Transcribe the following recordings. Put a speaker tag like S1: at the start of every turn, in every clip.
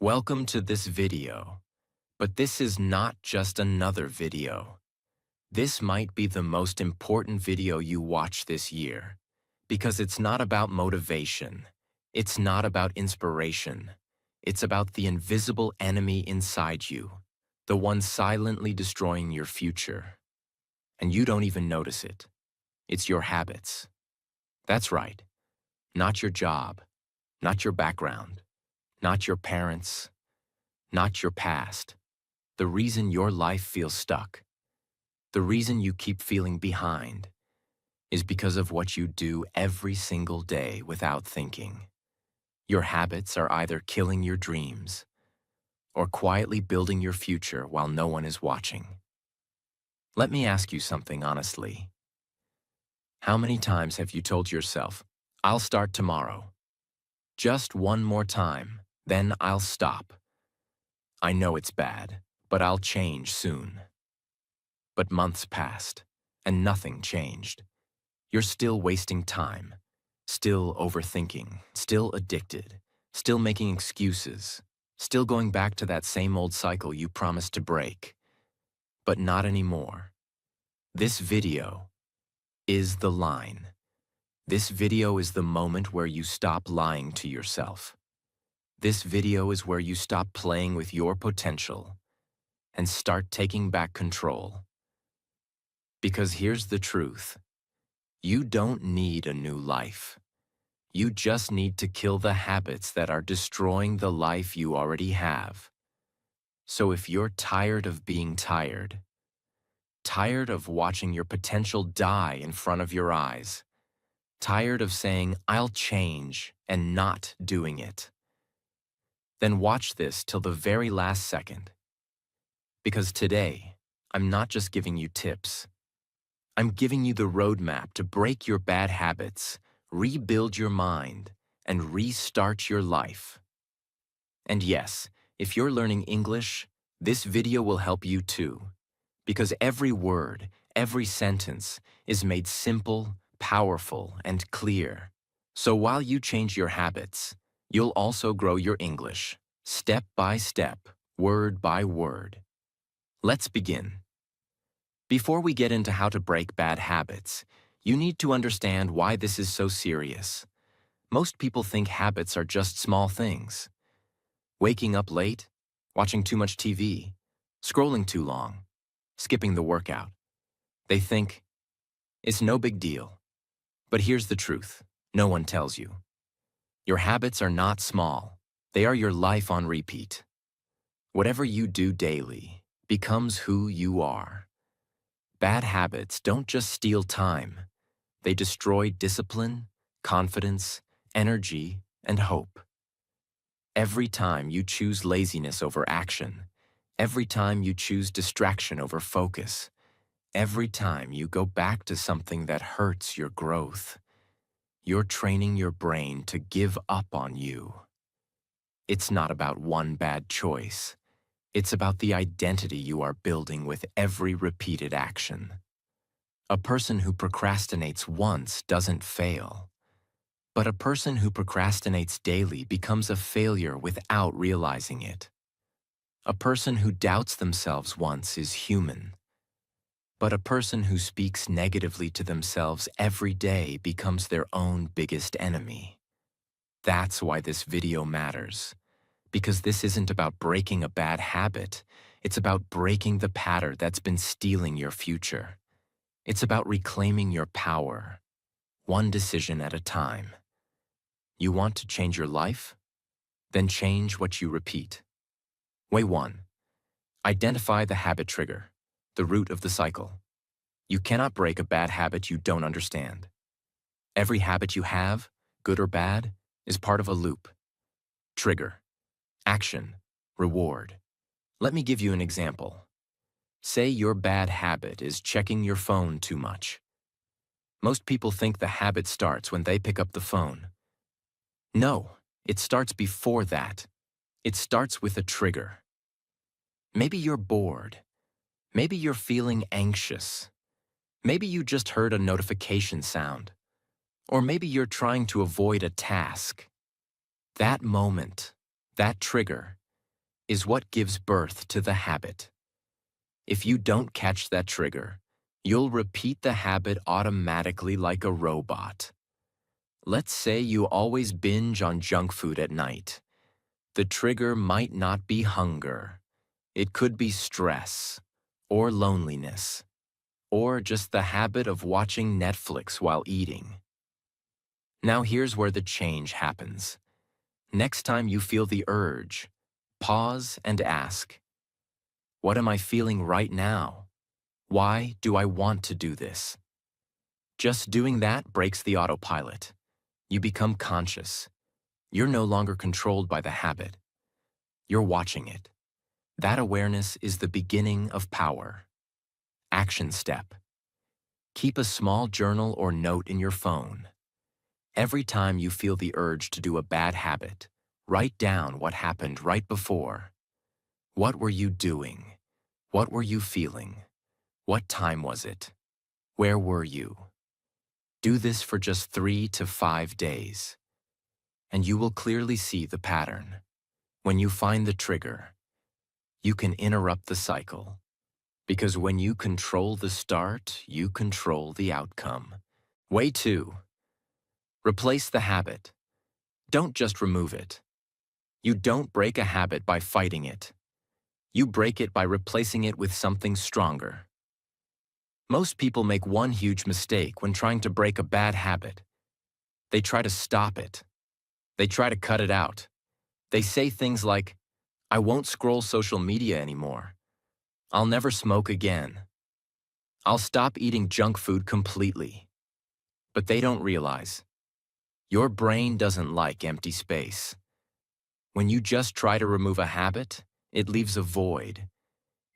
S1: Welcome to this video, but this is not just another video. This might be the most important video you watch this year, because it's not about motivation, it's not about inspiration, it's about the invisible enemy inside you, the one silently destroying your future. And you don't even notice it. It's your habits. That's right, not your job, not your background, not your parents, not your past. The reason your life feels stuck, the reason you keep feeling behind, is because of what you do every single day without thinking. Your habits are either killing your dreams or quietly building your future while no one is watching. Let me ask you something honestly. How many times have you told yourself, "I'll start tomorrow. Just one more time, then I'll stop. I know it's bad, but I'll change soon." But months passed, and nothing changed. You're still wasting time, still overthinking, still addicted, still making excuses, still going back to that same old cycle you promised to break. But not anymore. This video is the line. This video is the moment where you stop lying to yourself. This video is where you stop playing with your potential and start taking back control. Because here's the truth. You don't need a new life. You just need to kill the habits that are destroying the life you already have. So if you're tired of being tired, tired of watching your potential die in front of your eyes, tired of saying, "I'll change," and not doing it, then watch this till the very last second. Because today, I'm not just giving you tips. I'm giving you the roadmap to break your bad habits, rebuild your mind, and restart your life. And yes, if you're learning English, this video will help you too, because every word, every sentence is made simple, powerful, and clear. So while you change your habits, you'll also grow your English, step by step, word by word. Let's begin. Before we get into how to break bad habits, you need to understand why this is so serious. Most people think habits are just small things. Waking up late, watching too much TV, scrolling too long, skipping the workout. They think, it's no big deal. But here's the truth, no one tells you. Your habits are not small. They are your life on repeat. Whatever you do daily becomes who you are. Bad habits don't just steal time. They destroy discipline, confidence, energy, and hope. Every time you choose laziness over action, every time you choose distraction over focus, every time you go back to something that hurts your growth, you're training your brain to give up on you. It's not about one bad choice. It's about the identity you are building with every repeated action. A person who procrastinates once doesn't fail. But a person who procrastinates daily becomes a failure without realizing it. A person who doubts themselves once is human. But a person who speaks negatively to themselves every day becomes their own biggest enemy. That's why this video matters. Because this isn't about breaking a bad habit. It's about breaking the pattern that's been stealing your future. It's about reclaiming your power, one decision at a time. You want to change your life? Then change what you repeat. Way 1. Identify the habit trigger, the root of the cycle. You cannot break a bad habit you don't understand. Every habit you have, good or bad, is part of a loop. Trigger, action, reward. Let me give you an example. Say your bad habit is checking your phone too much. Most people think the habit starts when they pick up the phone. No, it starts before that. It starts with a trigger. Maybe you're bored. Maybe you're feeling anxious. Maybe you just heard a notification sound. Or maybe you're trying to avoid a task. That moment, that trigger, is what gives birth to the habit. If you don't catch that trigger, you'll repeat the habit automatically like a robot. Let's say you always binge on junk food at night. The trigger might not be hunger. It could be stress, or loneliness, or just the habit of watching Netflix while eating. Now here's where the change happens. Next time you feel the urge, pause and ask, what am I feeling right now? Why do I want to do this? Just doing that breaks the autopilot. You become conscious. You're no longer controlled by the habit. You're watching it. That awareness is the beginning of power. Action step. Keep a small journal or note in your phone. Every time you feel the urge to do a bad habit, write down what happened right before. What were you doing? What were you feeling? What time was it? Where were you? Do this for just 3 to 5 days, and you will clearly see the pattern. When you find the trigger, you can interrupt the cycle. Because when you control the start, you control the outcome. Way 2. Replace the habit. Don't just remove it. You don't break a habit by fighting it. You break it by replacing it with something stronger. Most people make one huge mistake when trying to break a bad habit. They try to stop it. They try to cut it out. They say things like, I won't scroll social media anymore. I'll never smoke again. I'll stop eating junk food completely. But they don't realize, your brain doesn't like empty space. When you just try to remove a habit, it leaves a void.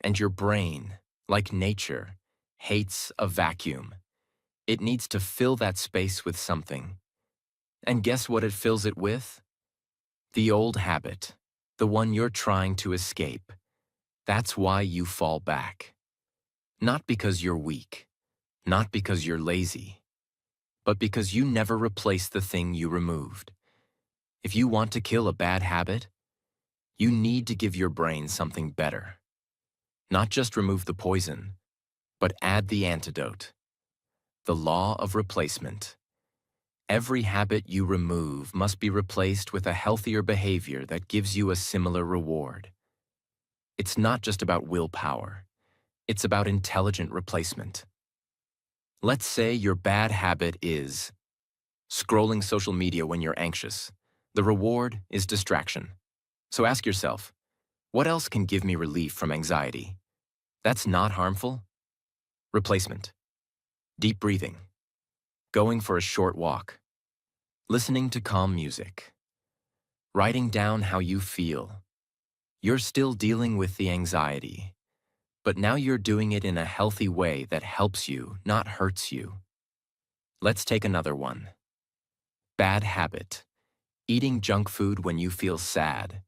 S1: And your brain, like nature, hates a vacuum. It needs to fill that space with something. And guess what it fills it with? The old habit, the one you're trying to escape. That's why you fall back. Not because you're weak, not because you're lazy, but because you never replaced the thing you removed. If you want to kill a bad habit, you need to give your brain something better. Not just remove the poison, but add the antidote. The law of replacement. Every habit you remove must be replaced with a healthier behavior that gives you a similar reward. It's not just about willpower. It's about intelligent replacement. Let's say your bad habit is scrolling social media when you're anxious. The reward is distraction. So ask yourself, what else can give me relief from anxiety? That's not harmful? Replacement. Deep breathing. Going for a short walk. Listening to calm music. Writing down how you feel. You're still dealing with the anxiety, but now you're doing it in a healthy way that helps you, not hurts you. Let's take another one. Bad habit. Eating junk food when you feel sad.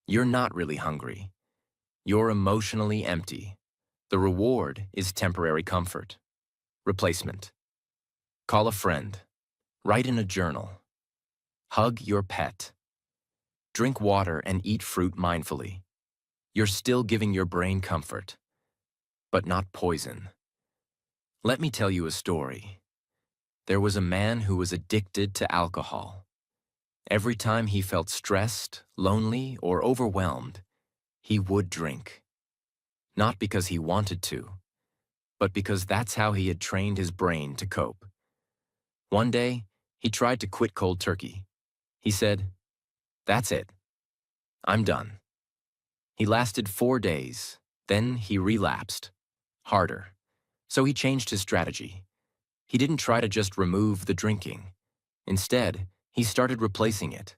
S1: You're not really hungry. You're emotionally empty. The reward is temporary comfort. Replacement. Call a friend. Write in a journal. Hug your pet. Drink water and eat fruit mindfully. You're still giving your brain comfort, but not poison. Let me tell you a story. There was a man who was addicted to alcohol. Every time he felt stressed, lonely, or overwhelmed, he would drink. Not because he wanted to, but because that's how he had trained his brain to cope. One day, he tried to quit cold turkey. He said, "That's it. I'm done." He lasted 4 days, then he relapsed. Harder. So he changed his strategy. He didn't try to just remove the drinking. Instead, he started replacing it.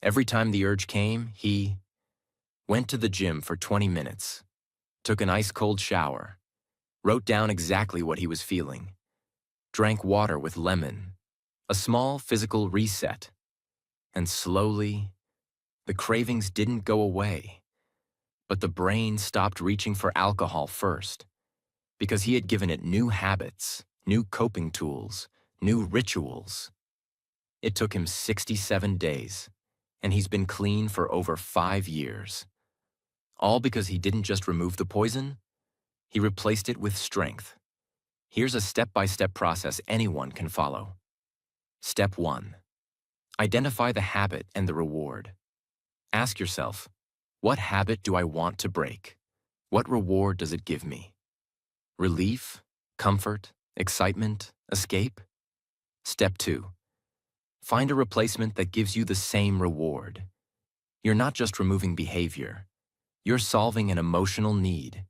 S1: Every time the urge came, he went to the gym for 20 minutes, took an ice-cold shower, wrote down exactly what he was feeling, drank water with lemon, a small physical reset, and slowly, the cravings didn't go away, but the brain stopped reaching for alcohol first, because he had given it new habits, new coping tools, new rituals. It took him 67 days, and he's been clean for over 5 years. All because he didn't just remove the poison, he replaced it with strength. Here's a step-by-step process anyone can follow. Step 1. Identify the habit and the reward. Ask yourself, what habit do I want to break? What reward does it give me? Relief, comfort, excitement, escape? Step 2. Find a replacement that gives you the same reward. You're not just removing behavior. You're solving an emotional need.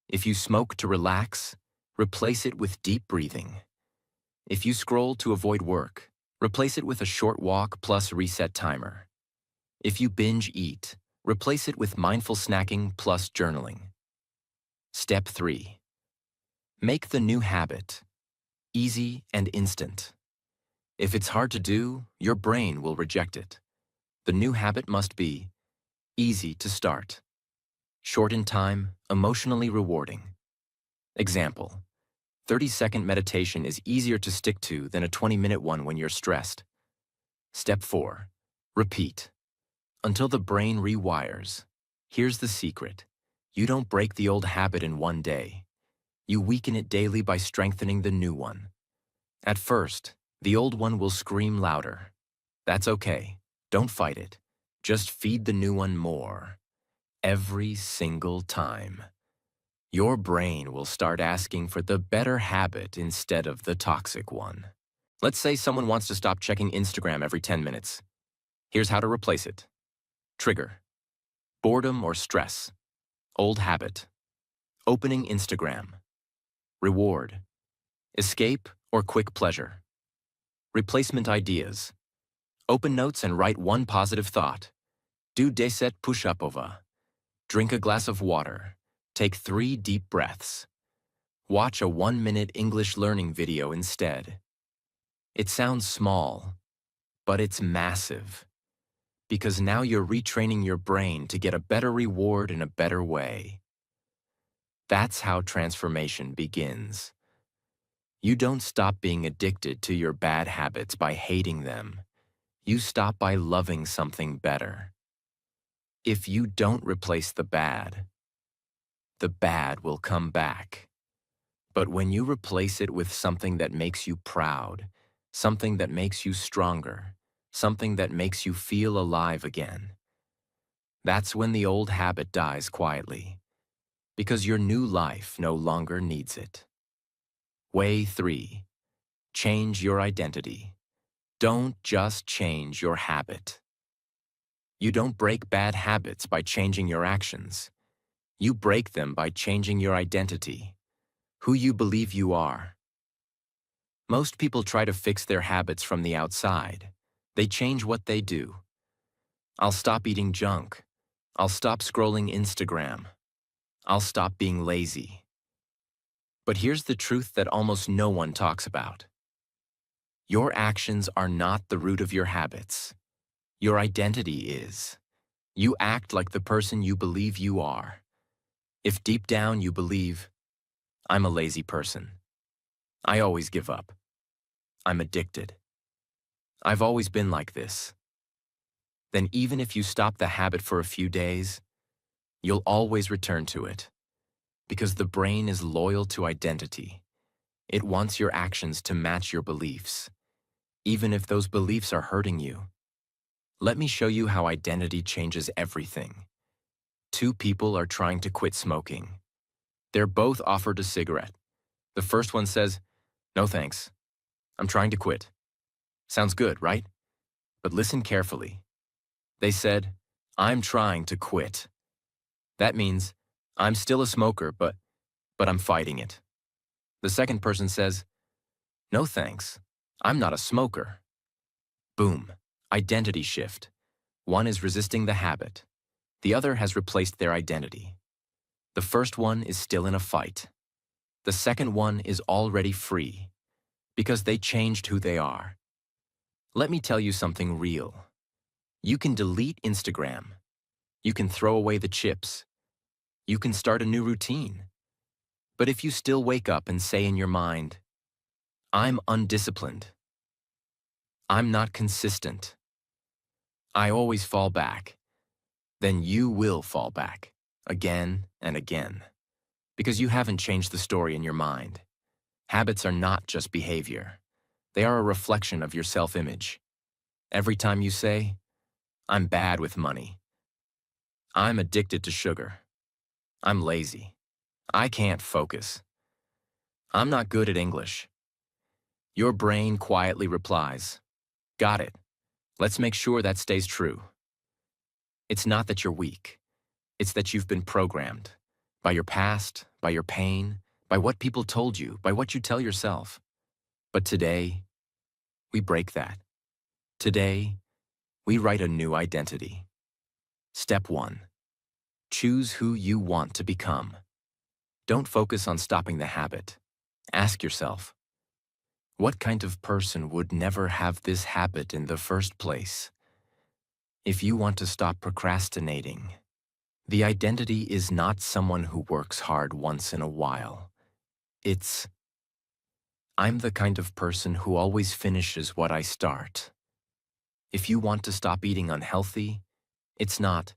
S1: If you smoke to relax, replace it with deep breathing. If you scroll to avoid work, replace it with a short walk plus reset timer. If you binge eat, replace it with mindful snacking plus journaling. Step 3. Make the new habit easy and instant. If it's hard to do, your brain will reject it. The new habit must be easy to start, short in time, emotionally rewarding. Example: 30-second meditation is easier to stick to than a 20-minute one when you're stressed. Step 4. Repeat until the brain rewires. Here's the secret. You don't break the old habit in one day. You weaken it daily by strengthening the new one. At first, the old one will scream louder. That's okay. Don't fight it. Just feed the new one more. Every single time. Your brain will start asking for the better habit instead of the toxic one. Let's say someone wants to stop checking Instagram every 10 minutes. Here's how to replace it. Trigger: boredom or stress. Old habit: opening Instagram. Reward: escape or quick pleasure. Replacement ideas: open notes and write one positive thought. Do 10 push-upova. Drink a glass of water. Take 3 deep breaths. Watch a 1-minute English learning video instead. It sounds small, but it's massive. Because now you're retraining your brain to get a better reward in a better way. That's how transformation begins. You don't stop being addicted to your bad habits by hating them. You stop by loving something better. If you don't replace the bad will come back. But when you replace it with something that makes you proud, something that makes you stronger, something that makes you feel alive again, that's when the old habit dies quietly, because your new life no longer needs it. Way 3. Change your identity. Don't just change your habit. You don't break bad habits by changing your actions. You break them by changing your identity, who you believe you are. Most people try to fix their habits from the outside. They change what they do. I'll stop eating junk. I'll stop scrolling Instagram. I'll stop being lazy. But here's the truth that almost no one talks about. Your actions are not the root of your habits. Your identity is. You act like the person you believe you are. If deep down you believe, I'm a lazy person. I always give up. I'm addicted. I've always been like this. Then even if you stop the habit for a few days, you'll always return to it. Because the brain is loyal to identity. It wants your actions to match your beliefs, even if those beliefs are hurting you. Let me show you how identity changes everything. 2 people are trying to quit smoking. They're both offered a cigarette. The first one says, "No thanks. I'm trying to quit." Sounds good, right? But listen carefully. They said, "I'm trying to quit." That means, I'm still a smoker, but I'm fighting it. The second person says, "No thanks. I'm not a smoker." Boom. Identity shift. One is resisting the habit. The other has replaced their identity. The first one is still in a fight. The second one is already free, because they changed who they are. Let me tell you something real. You can delete Instagram. You can throw away the chips. You can start a new routine. But if you still wake up and say in your mind, "I'm undisciplined. I'm not consistent. I always fall back," then you will fall back. again and again, because you haven't changed the story in your mind. Habits are not just behavior. They are a reflection of your self-image. Every time you say, "I'm bad with money," "I'm addicted to sugar," "I'm lazy," "I can't focus," "I'm not good at English," your brain quietly replies, "Got it. Let's make sure that stays true." It's not that you're weak. It's that you've been programmed by your past, by your pain, by what people told you, by what you tell yourself. But today, we break that. Today, we write a new identity. Step 1. Choose who you want to become. Don't focus on stopping the habit. Ask yourself, what kind of person would never have this habit in the first place? If you want to stop procrastinating, the identity is not someone who works hard once in a while. It's, I'm the kind of person who always finishes what I start. If you want to stop eating unhealthy, it's not,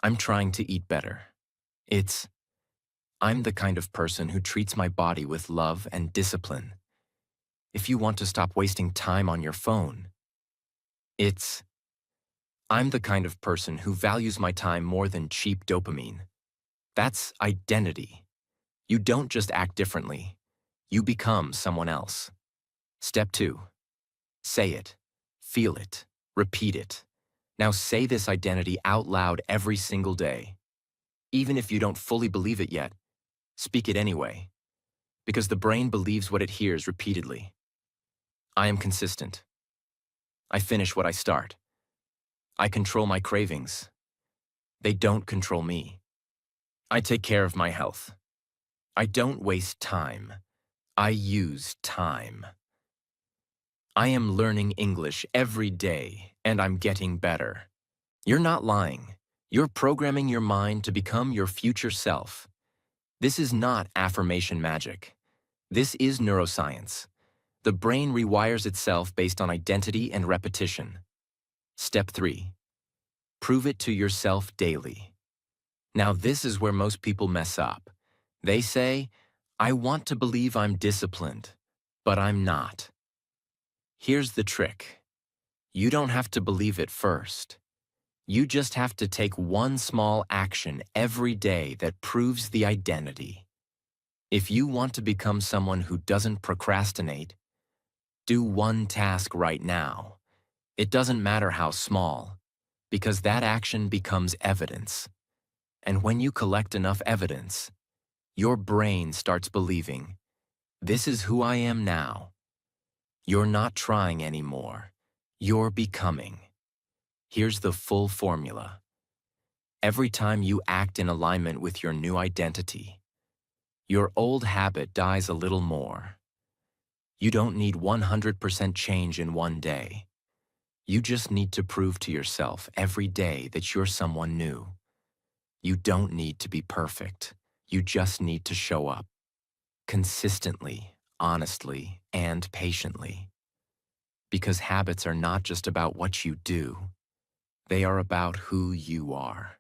S1: I'm trying to eat better. It's, I'm the kind of person who treats my body with love and discipline. If you want to stop wasting time on your phone, it's, I'm the kind of person who values my time more than cheap dopamine. That's identity. You don't just act differently. You become someone else. Step 2. Say it. Feel it. Repeat it. Now say this identity out loud every single day. Even if you don't fully believe it yet, speak it anyway. Because the brain believes what it hears repeatedly. I am consistent. I finish what I start. I control my cravings. They don't control me. I take care of my health. I don't waste time. I use time. I am learning English every day, and I'm getting better. You're not lying. You're programming your mind to become your future self. This is not affirmation magic. This is neuroscience. The brain rewires itself based on identity and repetition. Step 3. Prove it to yourself daily. Now this is where most people mess up. They say, I want to believe I'm disciplined, but I'm not. Here's the trick. You don't have to believe it first. You just have to take one small action every day that proves the identity. If you want to become someone who doesn't procrastinate, do one task right now. It doesn't matter how small, because that action becomes evidence. And when you collect enough evidence, your brain starts believing, this is who I am now. You're not trying anymore. You're becoming. Here's the full formula. Every time you act in alignment with your new identity, your old habit dies a little more. You don't need 100% change in one day. You just need to prove to yourself every day that you're someone new. You don't need to be perfect. You just need to show up. Consistently, honestly, and patiently. Because habits are not just about what you do. They are about who you are.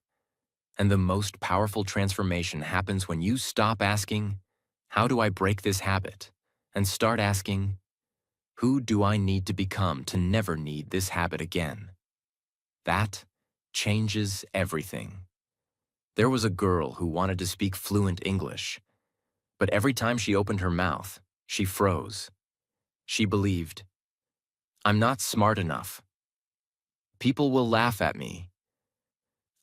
S1: And the most powerful transformation happens when you stop asking, how do I break this habit? And start asking, who do I need to become to never need this habit again? That changes everything. There was a girl who wanted to speak fluent English, but every time she opened her mouth, she froze. She believed, I'm not smart enough. People will laugh at me.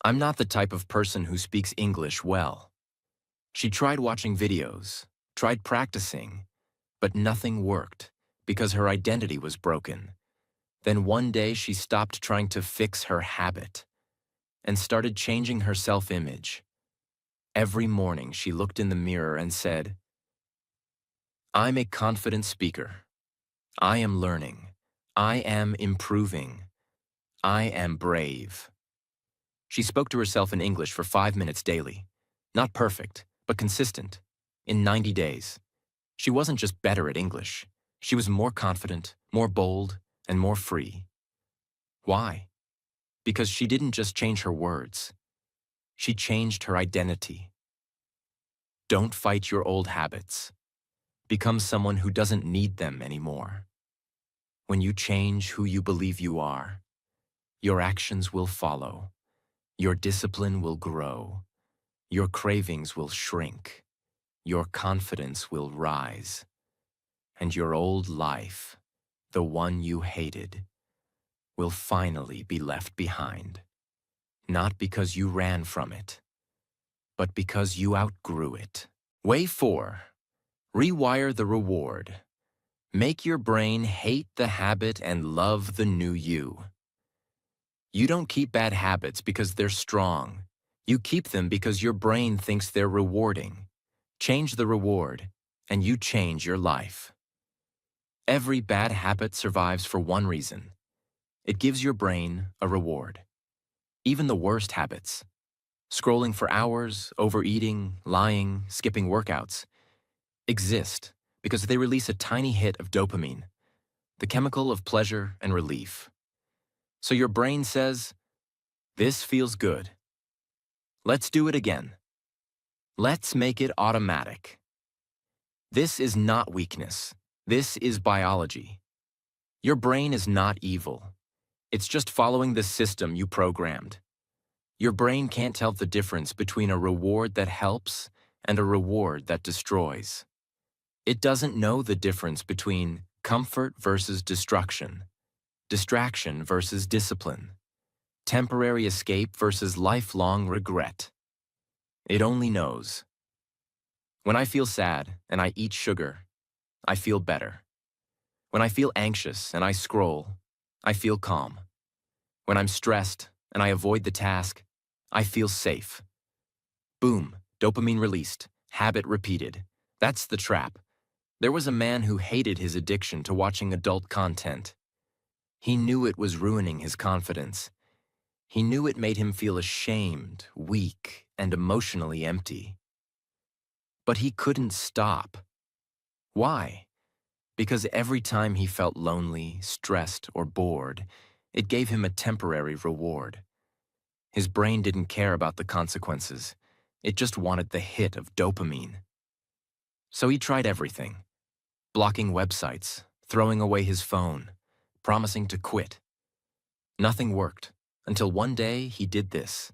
S1: I'm not the type of person who speaks English well. She tried watching videos, tried practicing, but nothing worked because her identity was broken. Then one day she stopped trying to fix her habit and started changing her self-image. Every morning she looked in the mirror and said, I'm a confident speaker. I am learning. I am improving. I am brave. She spoke to herself in English for 5 minutes daily. Not perfect, but consistent. In 90 days. She wasn't just better at English. She was more confident, more bold, and more free. Why? Because she didn't just change her words. She changed her identity. Don't fight your old habits. Become someone who doesn't need them anymore. When you change who you believe you are, your actions will follow. Your discipline will grow. Your cravings will shrink. Your confidence will rise. And your old life, the one you hated, will finally be left behind. Not because you ran from it, but because you outgrew it. Way 4. Rewire the reward. Make your brain hate the habit and love the new you. You don't keep bad habits because they're strong. You keep them because your brain thinks they're rewarding. Change the reward, and you change your life. Every bad habit survives for one reason. It gives your brain a reward. Even the worst habits, scrolling for hours, overeating, lying, skipping workouts, exist because they release a tiny hit of dopamine, the chemical of pleasure and relief. So your brain says, "This feels good. Let's do it again. Let's make it automatic." This is not weakness. This is biology. Your brain is not evil. It's just following the system you programmed. Your brain can't tell the difference between a reward that helps and a reward that destroys. It doesn't know the difference between comfort versus destruction, distraction versus discipline, temporary escape versus lifelong regret. It only knows. When I feel sad and I eat sugar, I feel better. When I feel anxious and I scroll, I feel calm. When I'm stressed and I avoid the task, I feel safe. Boom, dopamine released, habit repeated. That's the trap. There was a man who hated his addiction to watching adult content. He knew it was ruining his confidence. He knew it made him feel ashamed, weak, and emotionally empty. But he couldn't stop. Why? Because every time he felt lonely, stressed, or bored, it gave him a temporary reward. His brain didn't care about the consequences. It just wanted the hit of dopamine. So he tried everything. Blocking websites, throwing away his phone, promising to quit. Nothing worked, until one day he did this.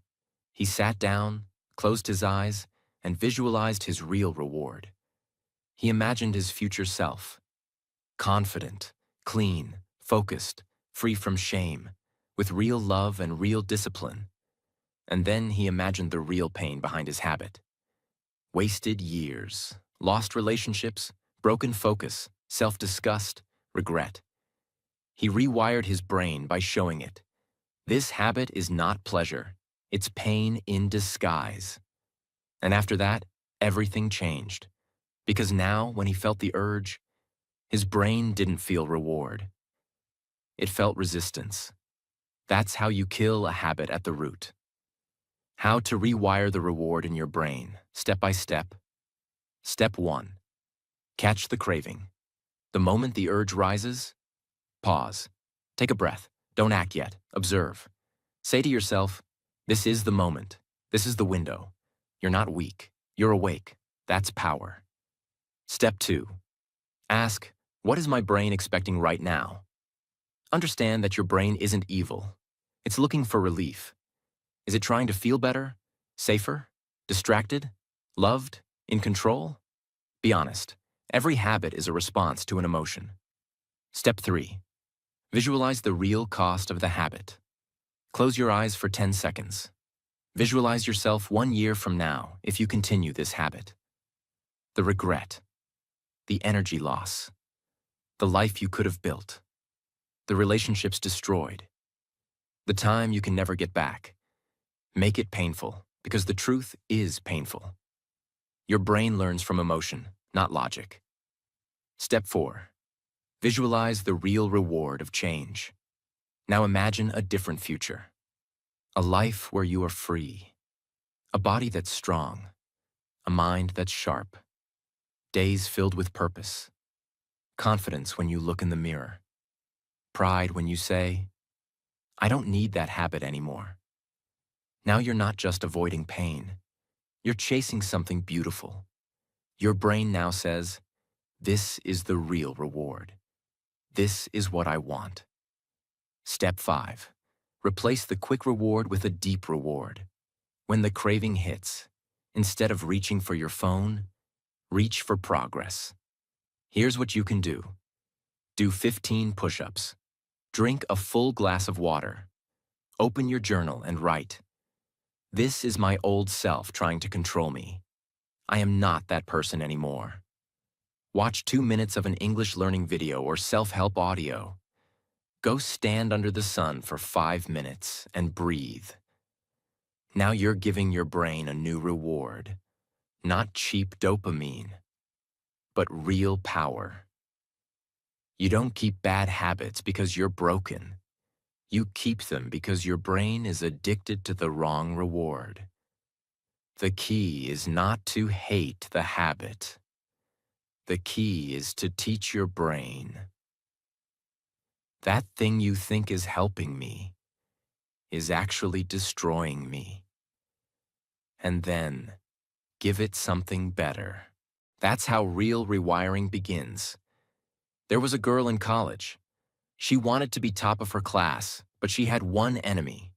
S1: He sat down, closed his eyes, and visualized his real reward. He imagined his future self. Confident, clean, focused, free from shame, with real love and real discipline. And then he imagined the real pain behind his habit. Wasted years, lost relationships, broken focus, self-disgust, regret. He rewired his brain by showing it. This habit is not pleasure. It's pain in disguise. And after that, everything changed. Because now, when he felt the urge, his brain didn't feel reward. It felt resistance. That's how you kill a habit at the root. How to rewire the reward in your brain, step by step. Step 1. Catch the craving. The moment the urge rises, pause. Take a breath. Don't act yet. Observe. Say to yourself, "This is the moment. This is the window. You're not weak. You're awake. That's power." Step 2. Ask, "What is my brain expecting right now?" Understand that your brain isn't evil. It's looking for relief. Is it trying to feel better, safer, distracted, loved, in control? Be honest. Every habit is a response to an emotion. Step 3. Visualize the real cost of the habit. Close your eyes for 10 seconds. Visualize yourself 1 year from now if you continue this habit. The regret, the energy loss, the life you could have built, the relationships destroyed, the time you can never get back. Make it painful, because the truth is painful. Your brain learns from emotion, not logic. Step 4. Visualize the real reward of change. Now imagine a different future. A life where you are free. A body that's strong. A mind that's sharp. Days filled with purpose. Confidence when you look in the mirror. Pride when you say, "I don't need that habit anymore." Now you're not just avoiding pain. You're chasing something beautiful. Your brain now says, this is the real reward. This is what I want. Step 5. Replace the quick reward with a deep reward. When the craving hits, instead of reaching for your phone, reach for progress. Here's what you can do. Do 15 push-ups. Drink a full glass of water. Open your journal and write, "This is my old self trying to control me. I am not that person anymore." Watch 2 minutes of an English learning video or self-help audio. Go stand under the sun for 5 minutes and breathe. Now you're giving your brain a new reward. Not cheap dopamine, but real power. You don't keep bad habits because you're broken. You keep them because your brain is addicted to the wrong reward. The key is not to hate the habit. The key is to teach your brain. That thing you think is helping me is actually destroying me. And then give it something better. That's how real rewiring begins. There was a girl in college. She wanted to be top of her class, but she had one enemy: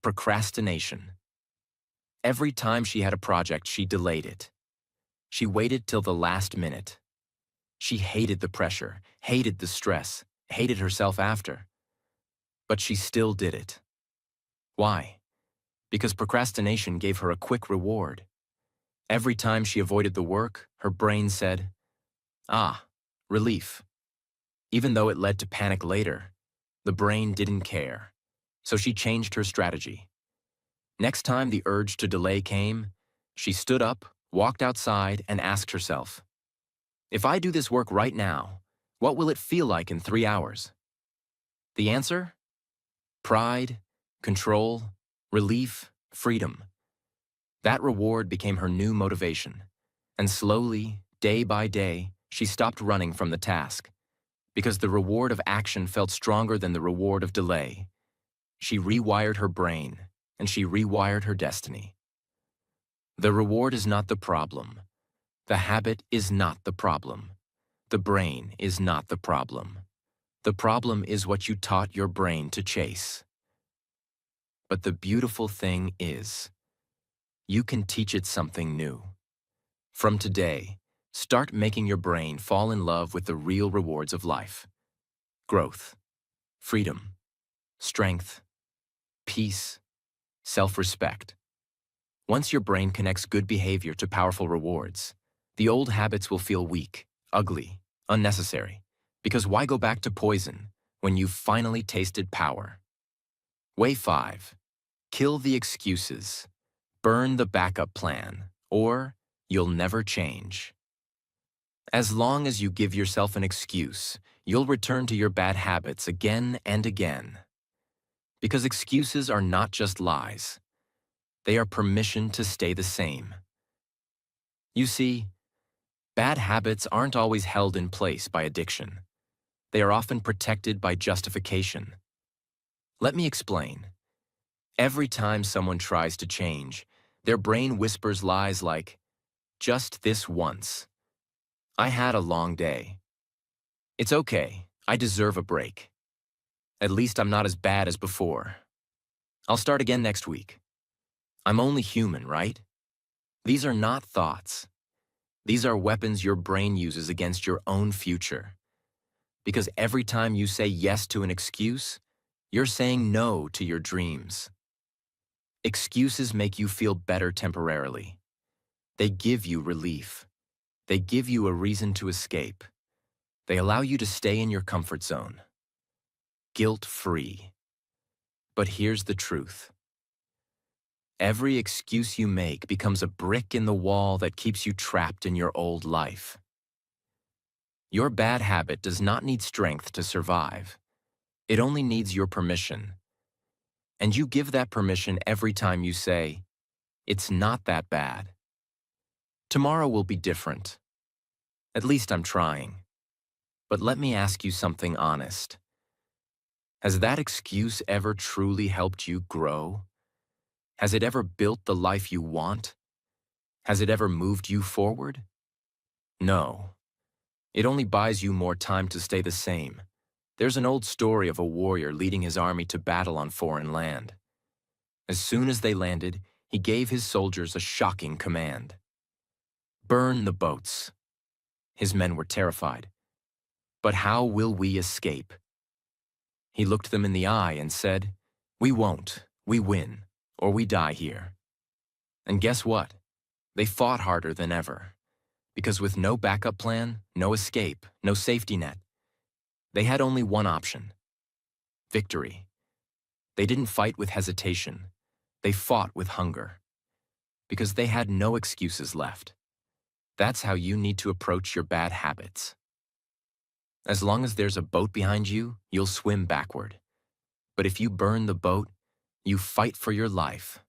S1: procrastination. Every time she had a project, she delayed it. She waited till the last minute. She hated the pressure, hated the stress, hated herself after. But she still did it. Why? Because procrastination gave her a quick reward. Every time she avoided the work, her brain said, "Ah, relief." Even though it led to panic later, the brain didn't care. So she changed her strategy. Next time the urge to delay came, she stood up, walked outside, and asked herself, "If I do this work right now, what will it feel like in 3 hours?" The answer? Pride, control, relief, freedom. That reward became her new motivation. And slowly, day by day, she stopped running from the task. Because the reward of action felt stronger than the reward of delay. She rewired her brain, and she rewired her destiny. The reward is not the problem. The habit is not the problem. The brain is not the problem. The problem is what you taught your brain to chase. But the beautiful thing is, you can teach it something new. From today, start making your brain fall in love with the real rewards of life. Growth, freedom, strength, peace, self-respect. Once your brain connects good behavior to powerful rewards, the old habits will feel weak, ugly, unnecessary. Because why go back to poison when you've finally tasted power? Way 5. Kill the excuses. Burn the backup plan, or you'll never change. As long as you give yourself an excuse, you'll return to your bad habits again and again. Because excuses are not just lies. They are permission to stay the same. You see, bad habits aren't always held in place by addiction. They are often protected by justification. Let me explain. Every time someone tries to change, their brain whispers lies like, "Just this once. I had a long day. It's okay, I deserve a break. At least I'm not as bad as before. I'll start again next week. I'm only human, right?" These are not thoughts. These are weapons your brain uses against your own future. Because every time you say yes to an excuse, you're saying no to your dreams. Excuses make you feel better temporarily. They give you relief. They give you a reason to escape. They allow you to stay in your comfort zone. Guilt-free. But here's the truth. Every excuse you make becomes a brick in the wall that keeps you trapped in your old life. Your bad habit does not need strength to survive. It only needs your permission. And you give that permission every time you say, "It's not that bad. Tomorrow will be different. At least I'm trying." But let me ask you something honest. Has that excuse ever truly helped you grow? Has it ever built the life you want? Has it ever moved you forward? No. It only buys you more time to stay the same. There's an old story of a warrior leading his army to battle on foreign land. As soon as they landed, he gave his soldiers a shocking command. Burn the boats. His men were terrified. But how will we escape? He looked them in the eye and said, "We won't. We win, or we die here." And guess what? They fought harder than ever. Because with no backup plan, no escape, no safety net, they had only one option: victory. They didn't fight with hesitation. They fought with hunger. Because they had no excuses left. That's how you need to approach your bad habits. As long as there's a boat behind you, you'll swim backward. But if you burn the boat, you fight for your life.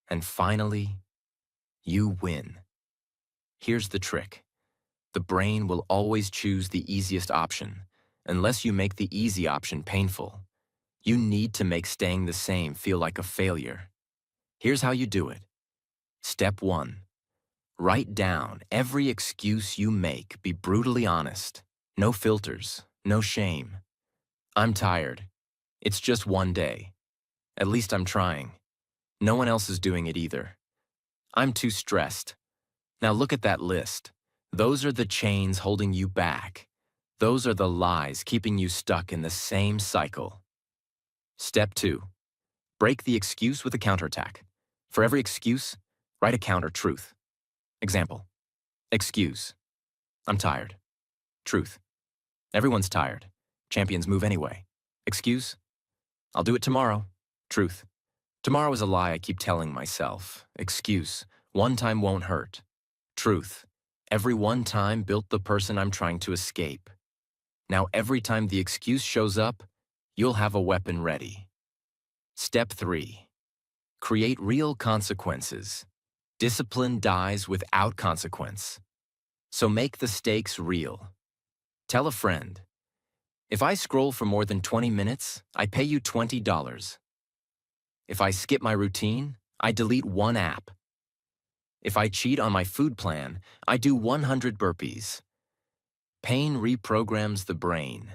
S1: And finally, you win. Here's the trick. The brain will always choose the easiest option, unless you make the easy option painful. You need to make staying the same feel like a failure. Here's how you do it. Step 1. Write down every excuse you make. Be brutally honest. No filters, no shame. I'm tired. It's just one day. At least I'm trying. No one else is doing it either. I'm too stressed. Now look at that list. Those are the chains holding you back. Those are the lies keeping you stuck in the same cycle. Step 2. Break the excuse with a counterattack. For every excuse, write a counter-truth. Example. Excuse. I'm tired. Truth. Everyone's tired. Champions move anyway. Excuse. I'll do it tomorrow. Truth. Tomorrow is a lie I keep telling myself. Excuse. One time won't hurt. Truth. Every one time built the person I'm trying to escape. Now every time the excuse shows up, you'll have a weapon ready. Step 3. Create real consequences. Discipline dies without consequence. So make the stakes real. Tell a friend, if I scroll for more than 20 minutes, I pay you $20. If I skip my routine, I delete one app. If I cheat on my food plan, I do 100 burpees. Pain reprograms the brain,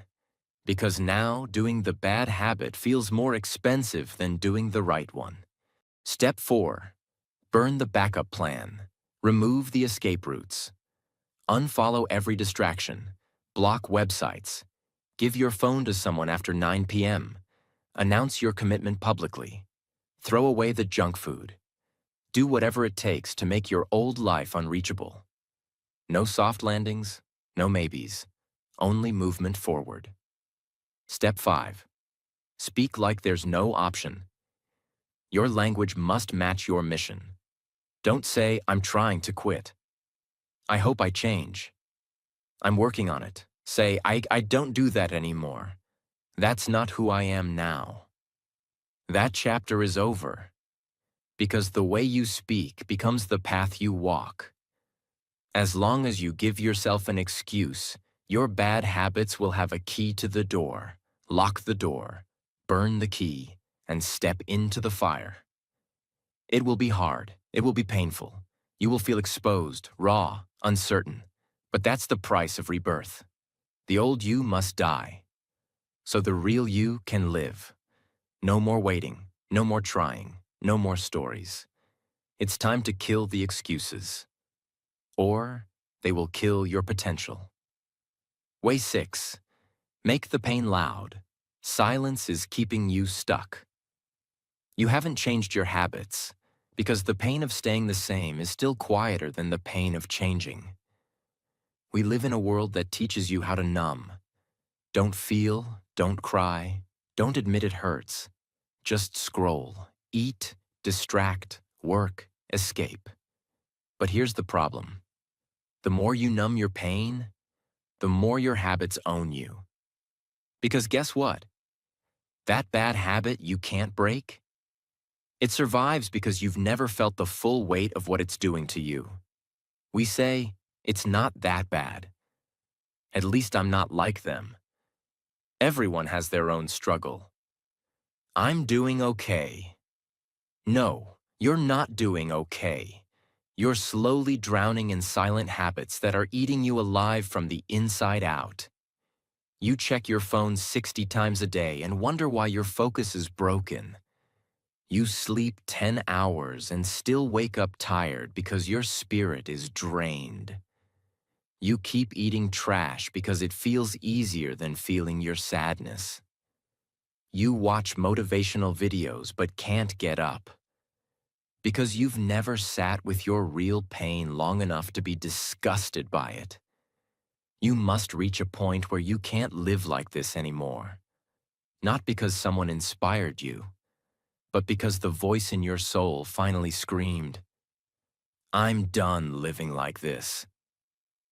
S1: because now doing the bad habit feels more expensive than doing the right one. Step 4. Burn the backup plan. Remove the escape routes. Unfollow every distraction. Block websites. Give your phone to someone after 9 p.m. Announce your commitment publicly. Throw away the junk food. Do whatever it takes to make your old life unreachable. No soft landings, no maybes. Only movement forward. Step 5. Speak like there's no option. Your language must match your mission. Don't say, "I'm trying to quit." "I hope I change." "I'm working on it." Say, I don't do that anymore. That's not who I am now. That chapter is over. Because the way you speak becomes the path you walk. As long as you give yourself an excuse, your bad habits will have a key to the door. Lock the door, burn the key, and step into the fire. It will be hard. It will be painful. You will feel exposed, raw, uncertain. But that's the price of rebirth. The old you must die, so the real you can live. No more waiting, no more trying, no more stories. It's time to kill the excuses, or they will kill your potential. Way 6. Make the pain loud. Silence is keeping you stuck. You haven't changed your habits, because the pain of staying the same is still quieter than the pain of changing. We live in a world that teaches you how to numb. Don't feel, don't cry, don't admit it hurts. Just scroll, eat, distract, work, escape. But here's the problem. The more you numb your pain, the more your habits own you. Because guess what? That bad habit you can't break? It survives because you've never felt the full weight of what it's doing to you. We say, it's not that bad. At least I'm not like them. Everyone has their own struggle. I'm doing okay. No, You're not doing okay. You're slowly drowning in silent habits that are eating you alive from the inside out. You check your phone 60 times a day and wonder why your focus is broken. You sleep 10 hours and still wake up tired because your spirit is drained. You keep eating trash because it feels easier than feeling your sadness. You watch motivational videos but can't get up because you've never sat with your real pain long enough to be disgusted by it. You must reach a point where you can't live like this anymore. Not because someone inspired you, but because the voice in your soul finally screamed, "I'm done living like this."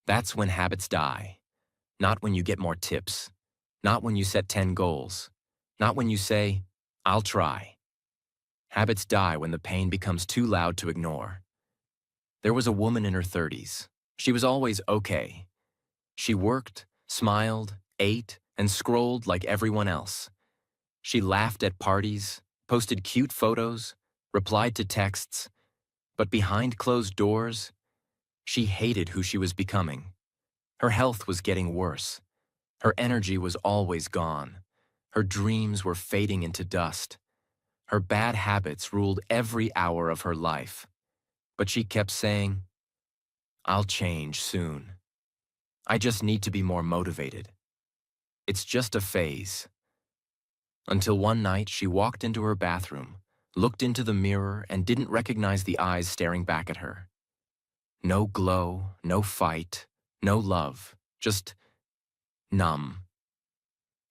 S1: That's when habits die. Not when you get more tips. Not when you set 10 goals. Not when you say, "I'll try." Habits die when the pain becomes too loud to ignore. There was a woman in her 30s. She was always okay. She worked, smiled, ate, and scrolled like everyone else. She laughed at parties, posted cute photos, replied to texts, but behind closed doors, she hated who she was becoming. Her health was getting worse. Her energy was always gone. Her dreams were fading into dust. Her bad habits ruled every hour of her life. But she kept saying, "I'll change soon. I just need to be more motivated. It's just a phase." Until one night she walked into her bathroom, looked into the mirror, and didn't recognize the eyes staring back at her. No glow, no fight, no love, just numb.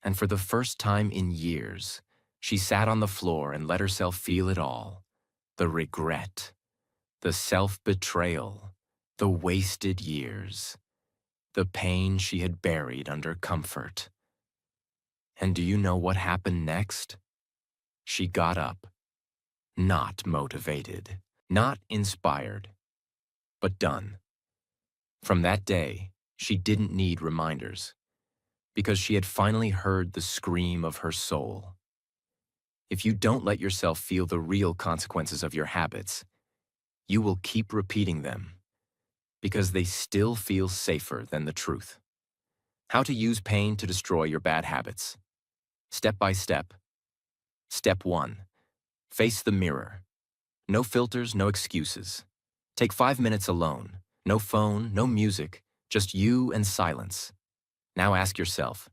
S1: And for the first time in years, she sat on the floor and let herself feel it all. The regret, the self-betrayal, the wasted years, the pain she had buried under comfort. And do you know what happened next? She got up, not motivated, not inspired, but done. From that day, she didn't need reminders, because she had finally heard the scream of her soul. If you don't let yourself feel the real consequences of your habits, you will keep repeating them, because they still feel safer than the truth. How to use pain to destroy your bad habits. Step by step. Step 1. Face the mirror. No filters, no excuses. Take 5 minutes alone. No phone, no music, just you and silence. Now ask yourself,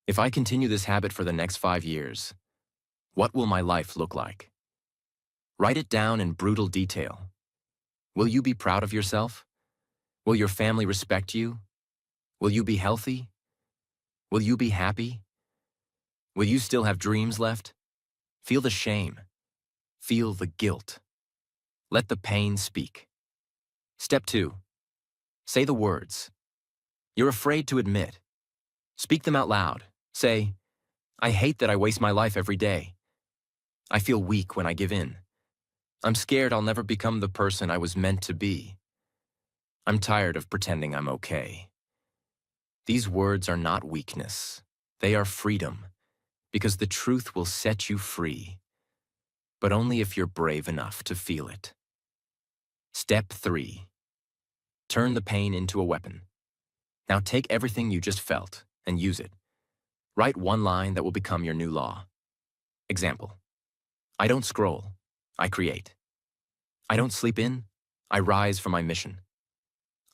S1: if I continue this habit for the next 5 years, what will my life look like? Write it down in brutal detail. Will you be proud of yourself? Will your family respect you? Will you be healthy? Will you be happy? Will you still have dreams left? Feel the shame. Feel the guilt. Let the pain speak. Step 2. Say the words you're afraid to admit. Speak them out loud. Say, "I hate that I waste my life every day. I feel weak when I give in. I'm scared I'll never become the person I was meant to be. I'm tired of pretending I'm okay." These words are not weakness. They are freedom, because the truth will set you free, but only if you're brave enough to feel it. Step 3. Turn the pain into a weapon. Now take everything you just felt and use it. Write one line that will become your new law. Example: I don't scroll, I create. I don't sleep in, I rise for my mission.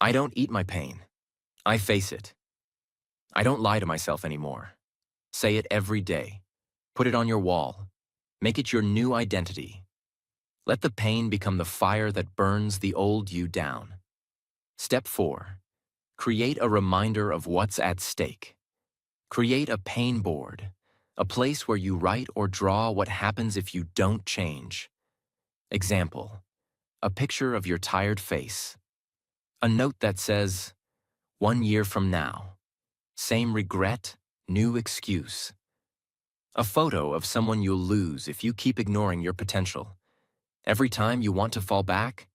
S1: I don't eat my pain, I face it. I don't lie to myself anymore. Say it every day. Put it on your wall. Make it your new identity. Let the pain become the fire that burns the old you down. Step 4. Create a reminder of what's at stake. Create a pain board, a place where you write or draw what happens if you don't change. Example: a picture of your tired face. A note that says, 1 year from now. Same regret, new excuse. A photo of someone you'll lose if you keep ignoring your potential. Every time you want to fall back,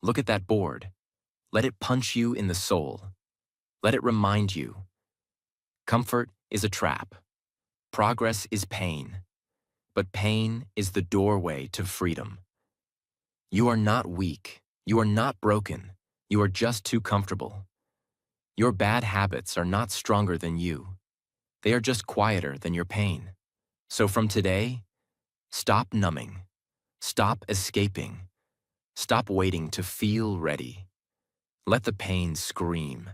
S1: look at that board. Let it punch you in the soul. Let it remind you. Comfort is a trap. Progress is pain. But pain is the doorway to freedom. You are not weak. You are not broken. You are just too comfortable. Your bad habits are not stronger than you. They are just quieter than your pain. So from today, stop numbing. Stop escaping. Stop waiting to feel ready. Let the pain scream.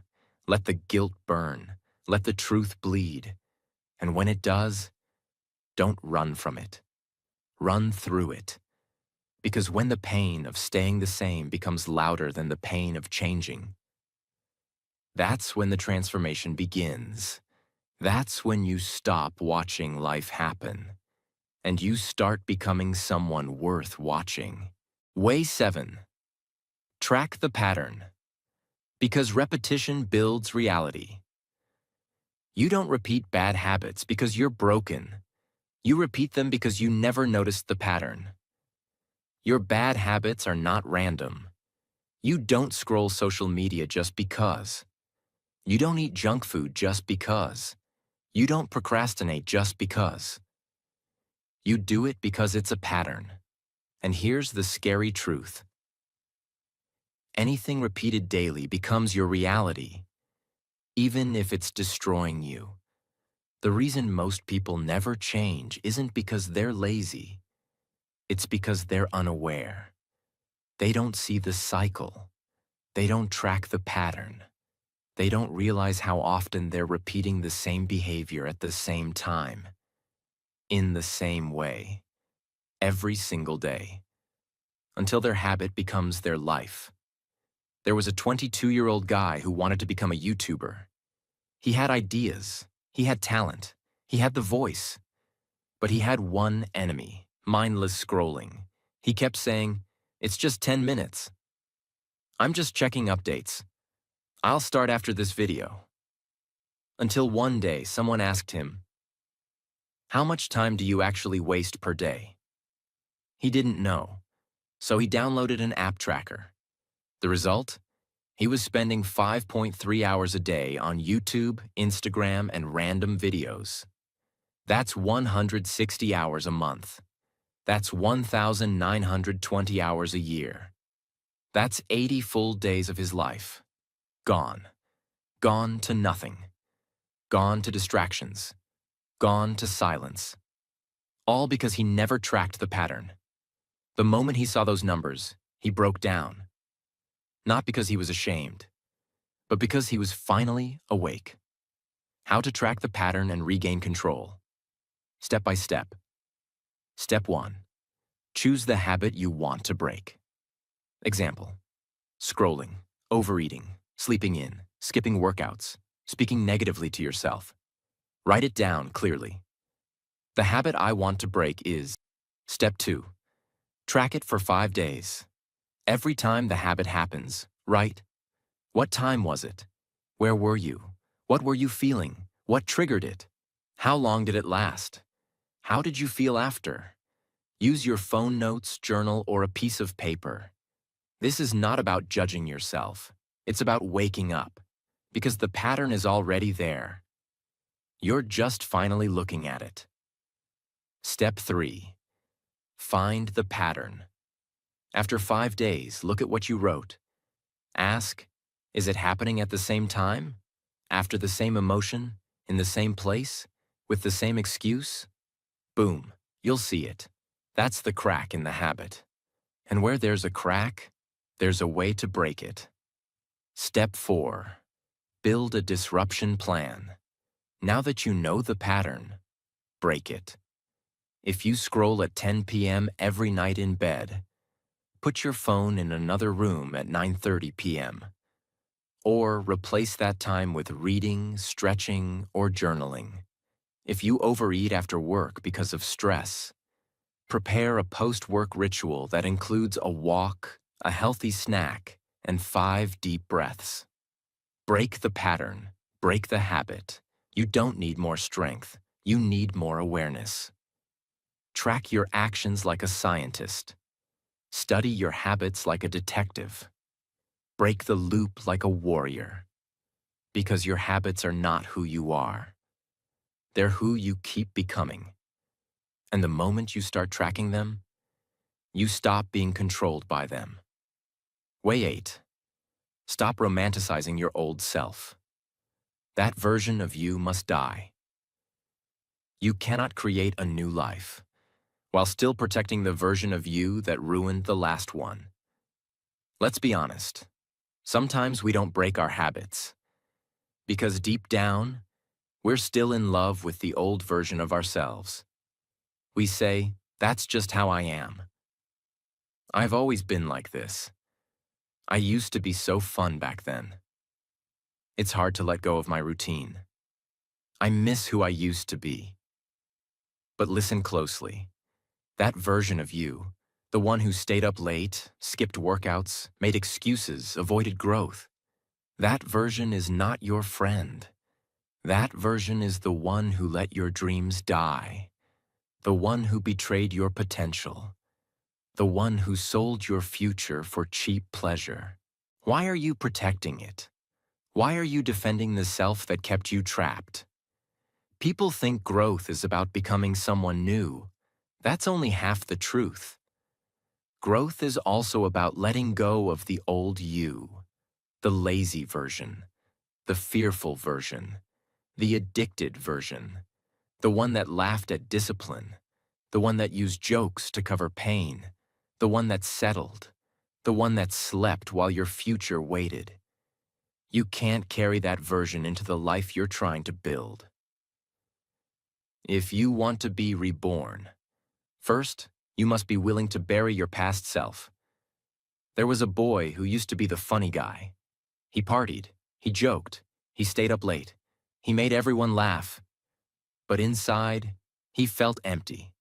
S1: Let the guilt burn. Let the truth bleed. And when it does, don't run from it. Run through it. Because when the pain of staying the same becomes louder than the pain of changing, that's when the transformation begins. That's when you stop watching life happen, and you start becoming someone worth watching. Way 7. Track the pattern. Because repetition builds reality. You don't repeat bad habits because you're broken. You repeat them because you never noticed the pattern. Your bad habits are not random. You don't scroll social media just because. You don't eat junk food just because. You don't procrastinate just because. You do it because it's a pattern. And here's the scary truth. Anything repeated daily becomes your reality, even if it's destroying you. The reason most people never change isn't because they're lazy. It's because they're unaware. They don't see the cycle. They don't track the pattern. They don't realize how often they're repeating the same behavior at the same time, in the same way, every single day, until their habit becomes their life. There was a 22-year-old guy who wanted to become a YouTuber. He had ideas, he had talent, he had the voice, but he had one enemy: mindless scrolling. He kept saying, "It's just 10 minutes. I'm just checking updates. I'll start after this video." Until one day, someone asked him, "How much time do you actually waste per day?" He didn't know, so he downloaded an app tracker. The result? He was spending 5.3 hours a day on YouTube, Instagram, and random videos. That's 160 hours a month. That's 1,920 hours a year. That's 80 full days of his life. Gone. Gone to nothing. Gone to distractions. Gone to silence. All because he never tracked the pattern. The moment he saw those numbers, he broke down. Not because he was ashamed, but because he was finally awake. How to track the pattern and regain control. Step by step. Step 1. Choose the habit you want to break. Example: scrolling, overeating, sleeping in, skipping workouts, speaking negatively to yourself. Write it down clearly. The habit I want to break is. Step 2. Track it for 5 days. Every time the habit happens, write: what time was it? Where were you? What were you feeling? What triggered it? How long did it last? How did you feel after? Use your phone notes, journal, or a piece of paper. This is not about judging yourself. It's about waking up, because the pattern is already there. You're just finally looking at it. Step 3. Find the pattern. After 5 days, look at what you wrote. Ask, is it happening at the same time? After the same emotion? In the same place? With the same excuse? Boom, you'll see it. That's the crack in the habit. And where there's a crack, there's a way to break it. Step 4. Build a disruption plan. Now that you know the pattern, break it. If you scroll at 10 p.m. every night in bed, put your phone in another room at 9:30 p.m. Or replace that time with reading, stretching, or journaling. If you overeat after work because of stress, prepare a post-work ritual that includes a walk, a healthy snack, and 5 deep breaths. Break the pattern. Break the habit. You don't need more strength. You need more awareness. Track your actions like a scientist. Study your habits like a detective. Break the loop like a warrior. Because your habits are not who you are. They're who you keep becoming. And the moment you start tracking them, You stop being controlled by them. Way 8. Stop romanticizing your old self. That version of you must die. You cannot create a new life while still protecting the version of you that ruined the last one. Let's be honest. Sometimes we don't break our habits because deep down, we're still in love with the old version of ourselves. We say, "That's just how I am. I've always been like this. I used to be so fun back then." It's hard to let go of my routine. I miss who I used to be. But listen closely. That version of you, the one who stayed up late, skipped workouts, made excuses, avoided growth, that version is not your friend. That version is the one who let your dreams die, the one who betrayed your potential, the one who sold your future for cheap pleasure. Why are you protecting it? Why are you defending the self that kept you trapped? People think growth is about becoming someone new. That's only half the truth. Growth is also about letting go of the old you, the lazy version, the fearful version, the addicted version, the one that laughed at discipline, the one that used jokes to cover pain, the one that settled, the one that slept while your future waited. You can't carry that version into the life you're trying to build. If you want to be reborn, first, you must be willing to bury your past self. There was a boy who used to be the funny guy. He partied, he joked, he stayed up late, he made everyone laugh. But inside, he felt empty.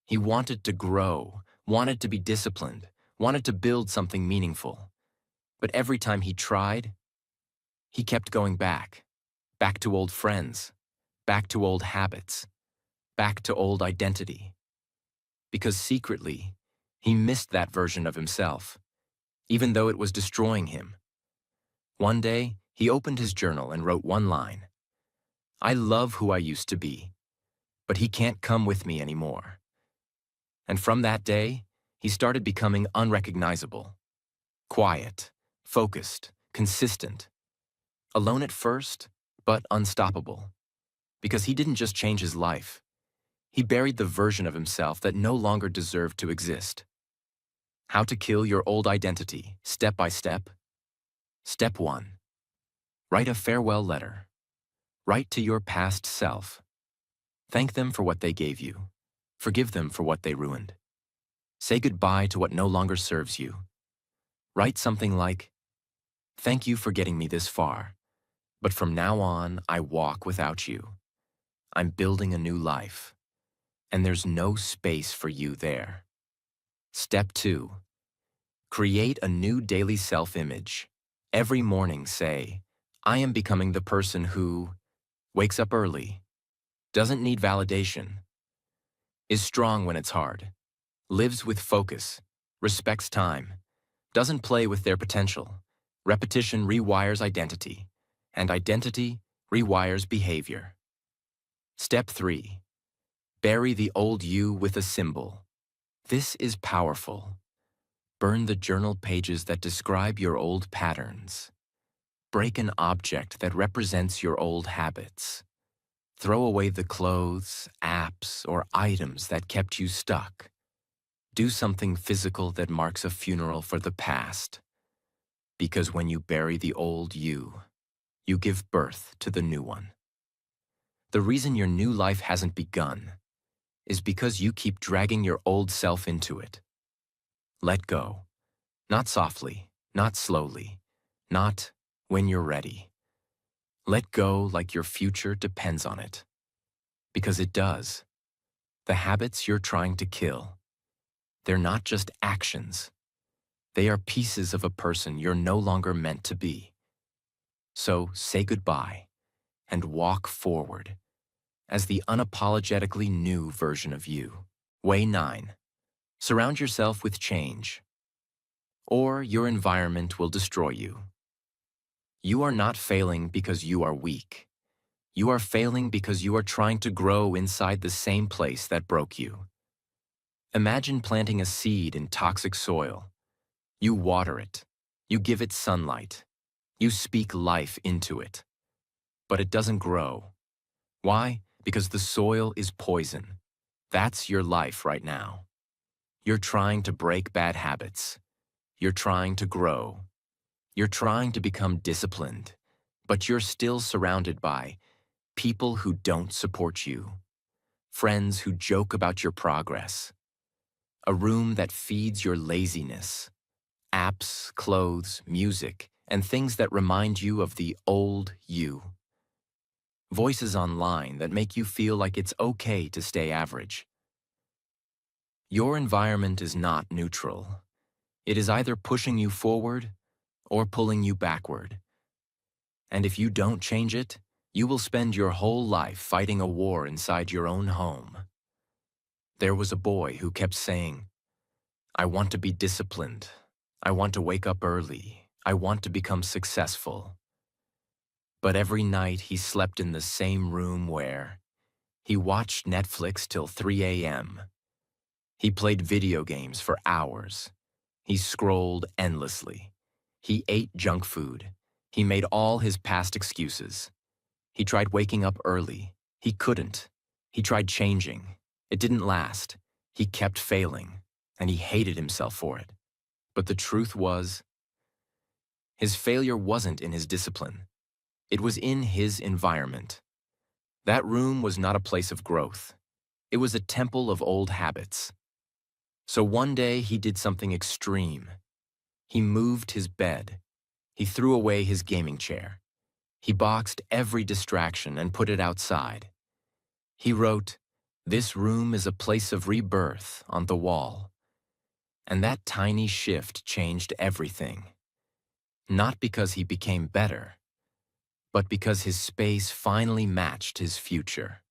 S1: He wanted to grow, wanted to be disciplined, wanted to build something meaningful. But every time he tried, he kept going back to old friends, back to old habits, back to old identity. Because secretly, he missed that version of himself, even though it was destroying him. One day, he opened his journal and wrote one line: "I love who I used to be, but he can't come with me anymore." And from that day, he started becoming unrecognizable, quiet, focused, consistent, alone at first, but unstoppable. Because he didn't just change his life, he buried the version of himself that no longer deserved to exist. How to kill your old identity, step by step? Step 1. Write a farewell letter. Write to your past self. Thank them for what they gave you. Forgive them for what they ruined. Say goodbye to what no longer serves you. Write something like, "Thank you for getting me this far, but from now on, I walk without you. I'm building a new life, and there's no space for you there." Step 2. Create a new daily self-image. Every morning say, "I am becoming the person who wakes up early, doesn't need validation, is strong when it's hard, lives with focus, respects time, doesn't play with their potential." Repetition rewires identity, and identity rewires behavior. Step 3. Bury the old you with a symbol. This is powerful. Burn the journal pages that describe your old patterns. Break an object that represents your old habits. Throw away the clothes, apps, or items that kept you stuck. Do something physical that marks a funeral for the past. Because when you bury the old you give birth to the new one. The reason your new life hasn't begun is because you keep dragging your old self into it. Let go. Not softly, not slowly, not when you're ready. Let go like your future depends on it. Because it does. The habits you're trying to kill, they're not just actions. They are pieces of a person you're no longer meant to be. So say goodbye and walk forward as the unapologetically new version of you. Way 9. Surround yourself with change, or your environment will destroy you. You are not failing because you are weak. You are failing because you are trying to grow inside the same place that broke you. Imagine planting a seed in toxic soil. You water it. You give it sunlight. You speak life into it. But it doesn't grow. Why? Because the soil is poison. That's your life right now. You're trying to break bad habits. You're trying to grow. You're trying to become disciplined. But you're still surrounded by people who don't support you, friends who joke about your progress, a room that feeds your laziness, apps, clothes, music, and things that remind you of the old you. Voices online that make you feel like it's okay to stay average. Your environment is not neutral. It is either pushing you forward or pulling you backward. And if you don't change it, you will spend your whole life fighting a war inside your own home. There was a boy who kept saying, "I want to be disciplined. I want to wake up early. I want to become successful." But every night he slept in the same room where he watched Netflix till 3 a.m. He played video games for hours. He scrolled endlessly. He ate junk food. He made all his past excuses. He tried waking up early. He couldn't. He tried changing. It didn't last. He kept failing, and he hated himself for it. But the truth was, his failure wasn't in his discipline. It was in his environment. That room was not a place of growth. It was a temple of old habits. So one day he did something extreme. He moved his bed. He threw away his gaming chair. He boxed every distraction and put it outside. He wrote, "This room is a place of rebirth" on the wall. And that tiny shift changed everything. Not because he became better, but because his space finally matched his future.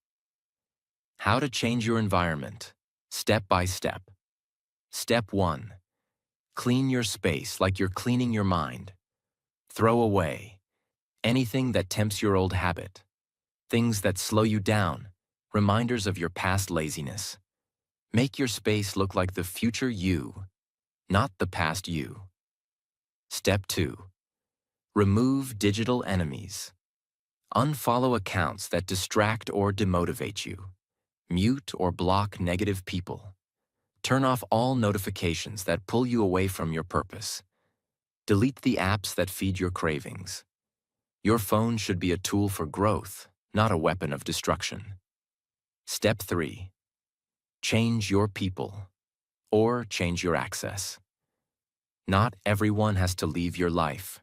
S1: How to change your environment, step by step. Step 1. Clean your space like you're cleaning your mind. Throw away anything that tempts your old habit, things that slow you down, reminders of your past laziness. Make your space look like the future you, not the past you. Step 2. Remove digital enemies. Unfollow accounts that distract or demotivate you. Mute or block negative people. Turn off all notifications that pull you away from your purpose. Delete the apps that feed your cravings. Your phone should be a tool for growth, not a weapon of destruction. Step 3. Change your people, or change your access. Not everyone has to leave your life,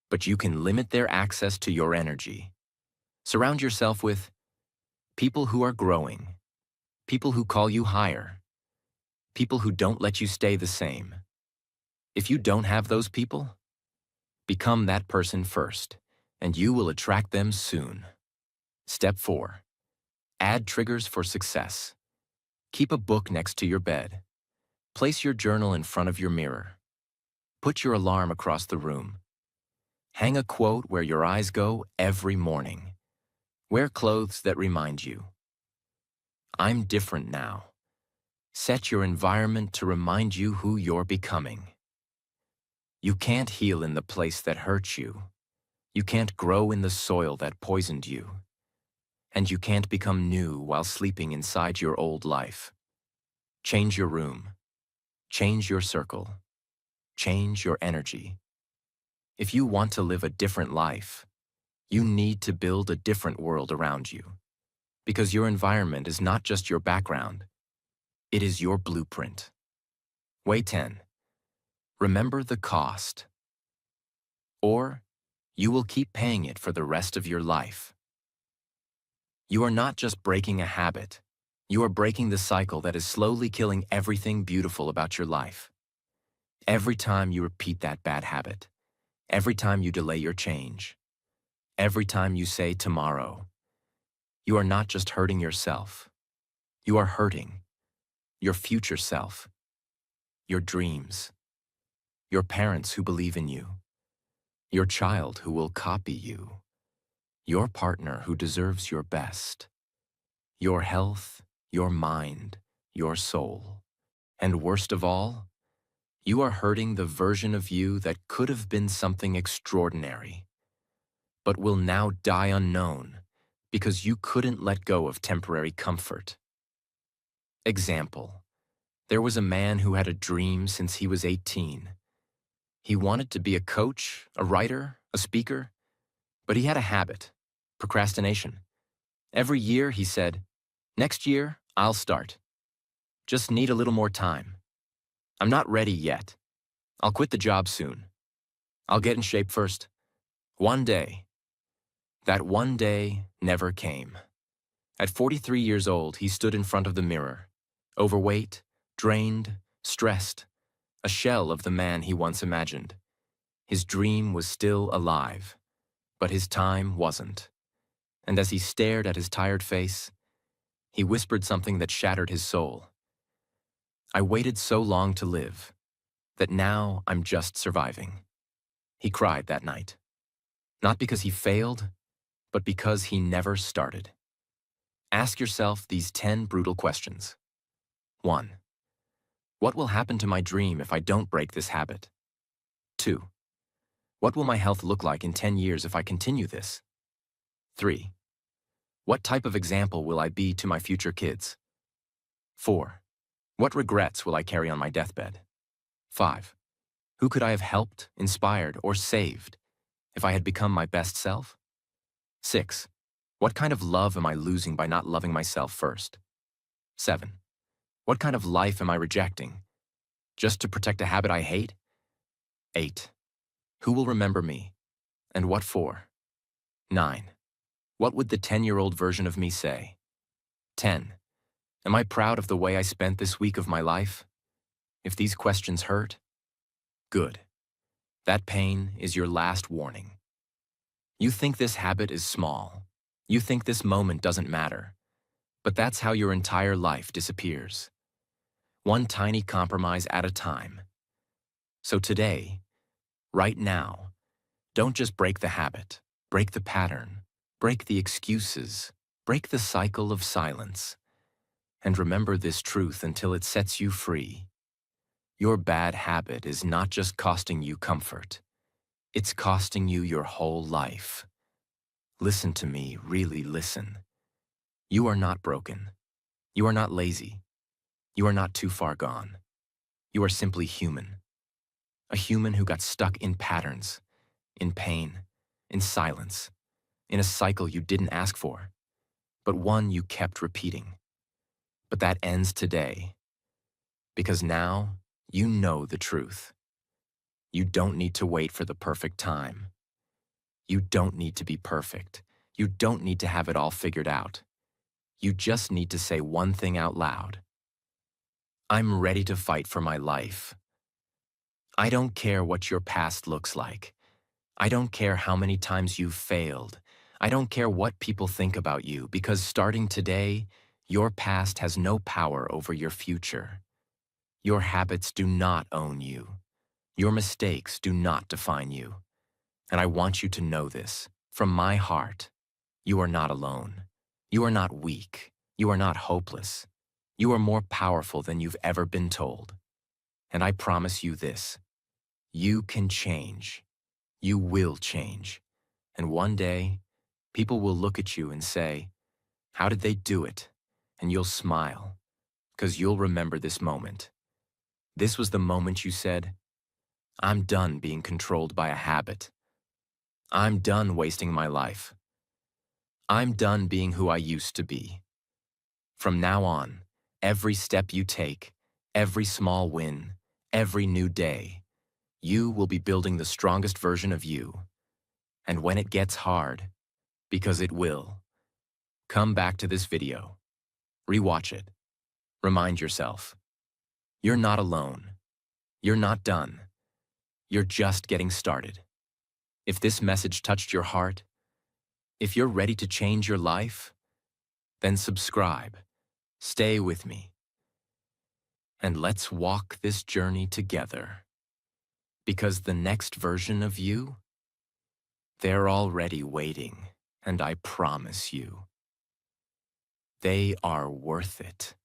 S1: but you can limit their access to your energy. Surround yourself with people who are growing, people who call you higher, people who don't let you stay the same. If you don't have those people, become that person first, and you will attract them soon. Step 4. Add triggers for success. Keep a book next to your bed. Place your journal in front of your mirror. Put your alarm across the room. Hang a quote where your eyes go every morning. Wear clothes that remind you. I'm different now. Set your environment to remind you who you're becoming. You can't heal in the place that hurt you. You can't grow in the soil that poisoned you. And you can't become new while sleeping inside your old life. Change your room. Change your circle. Change your energy. If you want to live a different life, you need to build a different world around you. Because your environment is not just your background, it is your blueprint. Way 10. Remember the cost. Or you will keep paying it for the rest of your life. You are not just breaking a habit, you are breaking the cycle that is slowly killing everything beautiful about your life. Every time you repeat that bad habit, every time you delay your change, every time you say tomorrow, you are not just hurting yourself. You are hurting your future self, your dreams, your parents who believe in you, your child who will copy you, your partner who deserves your best, your health, your mind, your soul. And worst of all, you are hurting the version of you that could have been something extraordinary, but will now die unknown because you couldn't let go of temporary comfort. Example: there was a man who had a dream since he was 18. He wanted to be a coach, a writer, a speaker, but he had a habit: procrastination. Every year he said, "Next year, I'll start. Just need a little more time. I'm not ready yet. I'll quit the job soon. I'll get in shape first." One day. That one day never came. At 43 years old, he stood in front of the mirror, overweight, drained, stressed, a shell of the man he once imagined. His dream was still alive, but his time wasn't. And as he stared at his tired face, he whispered something that shattered his soul. "I waited so long to live, that now I'm just surviving." He cried that night. Not because he failed, but because he never started. Ask yourself these 10 brutal questions. 1. What will happen to my dream if I don't break this habit? 2. What will my health look like in 10 years if I continue this? 3. What type of example will I be to my future kids? 4. What regrets will I carry on my deathbed? 5. Who could I have helped, inspired, or saved if I had become my best self? 6. What kind of love am I losing by not loving myself first? 7. What kind of life am I rejecting just to protect a habit I hate? 8. Who will remember me, and what for? 9. What would the 10-year-old version of me say? 10. Am I proud of the way I spent this week of my life? If these questions hurt, good. That pain is your last warning. You think this habit is small. You think this moment doesn't matter. But that's how your entire life disappears. One tiny compromise at a time. So today, right now, don't just break the habit, break the pattern, break the excuses, break the cycle of silence. And remember this truth until it sets you free. Your bad habit is not just costing you comfort. It's costing you your whole life. Listen to me, really listen. You are not broken. You are not lazy. You are not too far gone. You are simply human. A human who got stuck in patterns, in pain, in silence, in a cycle you didn't ask for, but one you kept repeating. But that ends today, because now you know the truth. You don't need to wait for the perfect time. You don't need to be perfect. You don't need to have it all figured out. You just need to say one thing out loud. I'm ready to fight for my life. I don't care what your past looks like. I don't care how many times you've failed. I don't care what people think about you, because starting today, your past has no power over your future. Your habits do not own you. Your mistakes do not define you. And I want you to know this, from my heart. You are not alone. You are not weak. You are not hopeless. You are more powerful than you've ever been told. And I promise you this: you can change. You will change. And one day, people will look at you and say, "How did they do it?" And you'll smile, because you'll remember this moment. This was the moment you said, "I'm done being controlled by a habit. I'm done wasting my life. I'm done being who I used to be." From now on, every step you take, every small win, every new day, you will be building the strongest version of you. And when it gets hard, because it will, come back to this video, rewatch it, remind yourself, you're not alone. You're not done. You're just getting started. If this message touched your heart, if you're ready to change your life, then subscribe, stay with me, and let's walk this journey together. Because the next version of you, they're already waiting, and I promise you, they are worth it.